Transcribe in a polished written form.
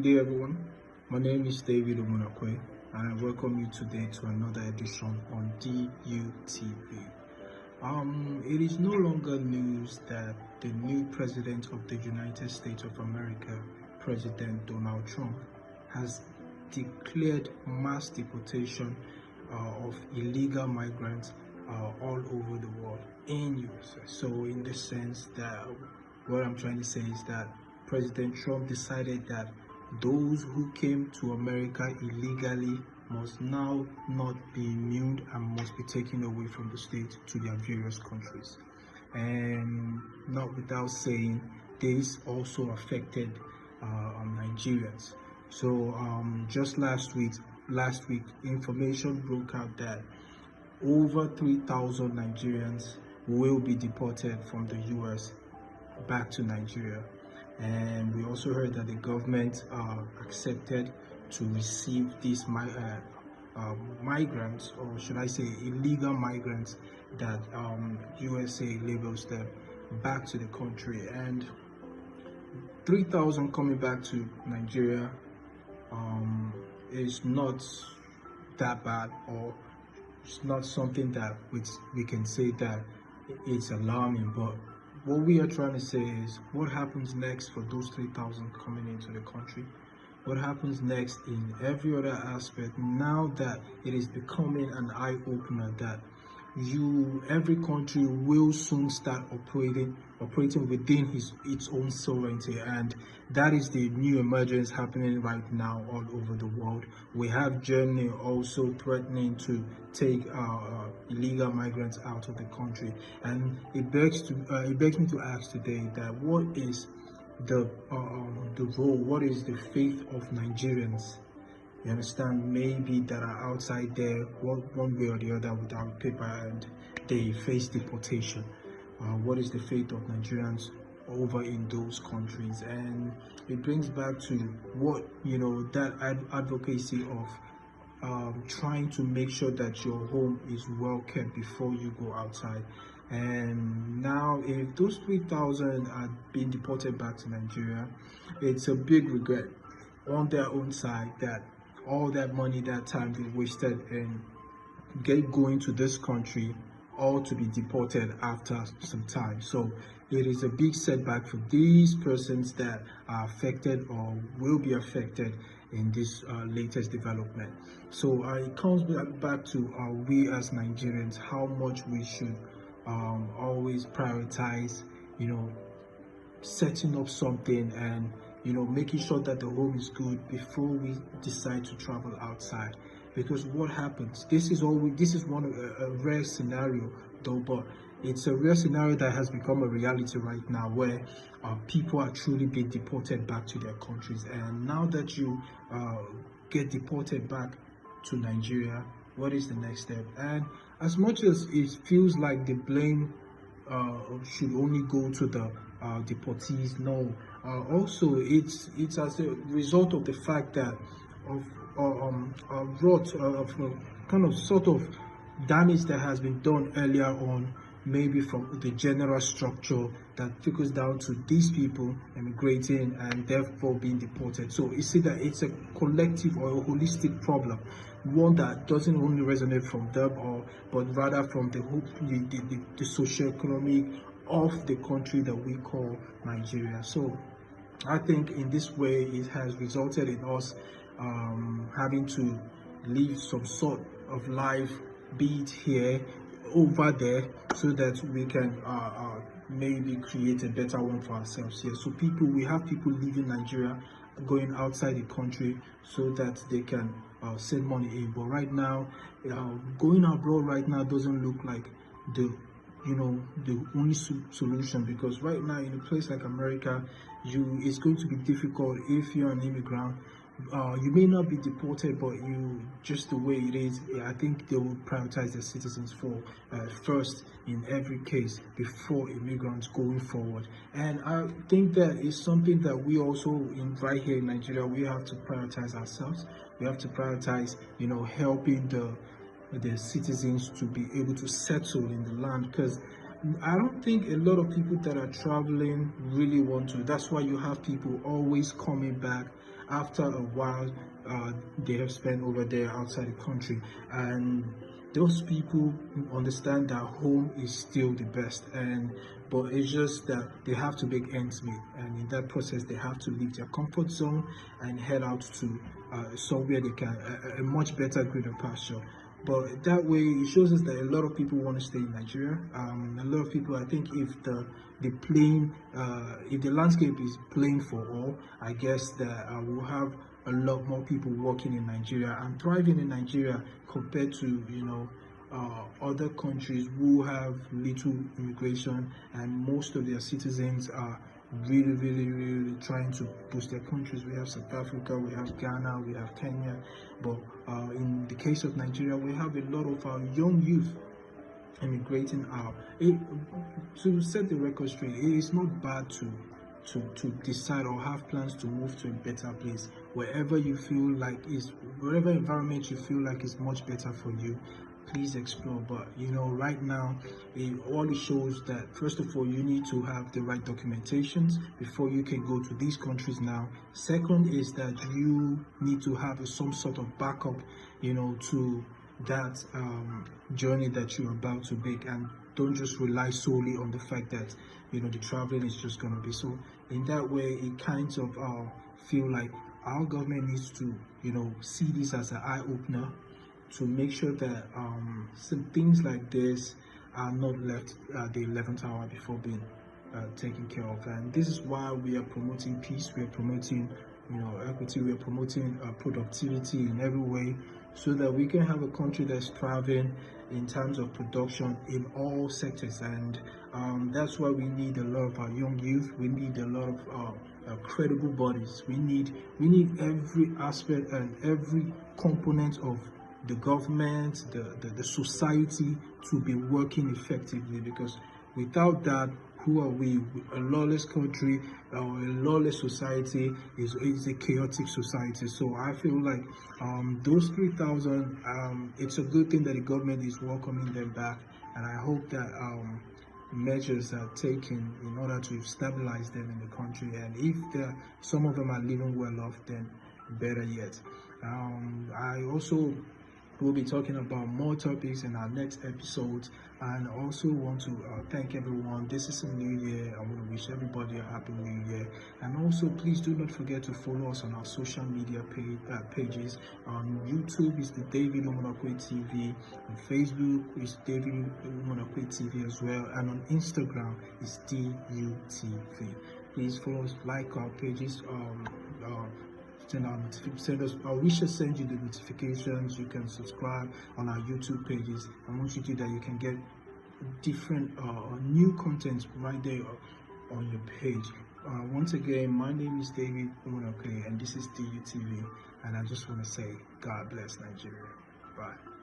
day, everyone. My name is David Omunakwe, and I welcome you today to another edition on DUTV. It is no longer news that the new president of the United States of America, President Donald Trump, has declared mass deportation of illegal migrants all over the world in USA. So, in the sense that what I'm trying to say is that President Trump decided that those who came to America illegally must now not be immune and must be taken away from the state to their various countries. And not without saying, this also affected Nigerians. So just last week, information broke out that over 3,000 Nigerians will be deported from the US back to Nigeria. And we also heard that the government accepted to receive these migrants, or should I say illegal migrants, that USA labels them, back to the country. And 3,000 coming back to Nigeria is not that bad, or it's not something that we can say that it's alarming. But what we are trying to say is, what happens next for those 3,000 coming into the country? What happens next in every other aspect, now that it is becoming an eye-opener that every country will soon start operating within its own sovereignty? And that is the new emergence happening right now all over the world. We have Germany also threatening to take illegal migrants out of the country, and it begs me to ask today that what is the role, what is the fate of Nigerians? You understand, maybe that are outside there one way or the other without paper, and they face deportation. What is the fate of Nigerians over in those countries? And it brings back to what, that advocacy of trying to make sure that your home is well kept before you go outside. And now, if those 3,000 are being deported back to Nigeria, it's a big regret on their own side that all that money, that time they wasted in going to this country, all to be deported after some time. So it is a big setback for these persons that are affected or will be affected in this latest development. So it comes back to we as Nigerians, how much we should always prioritize, setting up something and making sure that the home is good before we decide to travel outside. Because what happens, this is one a rare scenario though, but it's a rare scenario that has become a reality right now, where people are truly being deported back to their countries. And now that you get deported back to Nigeria, what is the next step? And as much as it feels like the blame should only go to the deportees, no. Also, it's as a result of the fact that kind of sort of damage that has been done earlier on, maybe from the general structure that trickles down to these people immigrating and therefore being deported. So you see that it's a collective or a holistic problem, one that doesn't only resonate from them, but rather from the socio-economic of the country that we call Nigeria. So I think in this way it has resulted in us having to live some sort of life, be it here, over there, so that we can maybe create a better one for ourselves here. So we have people leaving Nigeria, going outside the country so that they can send money in. But right now, going abroad right now doesn't look like the only solution, because right now in a place like America, it's going to be difficult if you're an immigrant. You may not be deported, but just the way it is, I think they will prioritize their citizens first in every case before immigrants going forward. And I think that is something that we also, right here in Nigeria, we have to prioritize ourselves. We have to prioritize, helping the citizens to be able to settle in the land, because I don't think a lot of people that are traveling really want to. That's why you have people always coming back after a while they have spent over there outside the country. And those people understand that home is still the best, and but it's just that they have to make ends meet, and in that process they have to leave their comfort zone and head out to somewhere they can a much better greener pasture. But that way it shows us that a lot of people want to stay in Nigeria. A lot of people, I think, if the landscape is plain for all, I guess that we'll have a lot more people working in Nigeria and thriving in Nigeria compared to other countries who have little immigration, and most of their citizens are really trying to boost their countries. We have South Africa, we have Ghana, we have Kenya, but in the case of Nigeria, we have a lot of our young youth immigrating out. To set the record straight, it is not bad to decide or have plans to move to a better place, wherever you feel like is wherever environment you feel like is much better for you. Please explore. But right now all it shows that, first of all, you need to have the right documentations before you can go to these countries now. Second is that you need to have some sort of backup to that journey that you're about to make, and don't just rely solely on the fact that the traveling is just going to be so. In that way, it kind of feel like our government needs to see this as an eye-opener, to make sure that some things like this are not left at the 11th hour before being taken care of. And this is why we are promoting peace, we are promoting equity, we are promoting productivity in every way, so that we can have a country that's thriving in terms of production in all sectors. And that's why we need a lot of our young youth. We need a lot of credible bodies. We need every aspect and every component of the government, the society to be working effectively, because without that, who are we? A lawless country or a lawless society is a chaotic society. So I feel like those 3,000, it's a good thing that the government is welcoming them back, and I hope that measures are taken in order to stabilize them in the country. And if some of them are living well off, then better yet. I also will be talking about more topics in our next episode, and also want to thank everyone. This is a new year. I want to wish everybody a happy new year, and also please do not forget to follow us on our social media pages. On YouTube is the David Umunakwe TV, on Facebook is David Umunakwe TV as well, and on Instagram is DUTV. Please follow us, like our pages, we should send you the notifications. You can subscribe on our YouTube pages, and once you do that, you can get different new content right there on your page. Once again, my name is David Umunokwe, and this is DUTV, and I just want to say God bless Nigeria. Bye.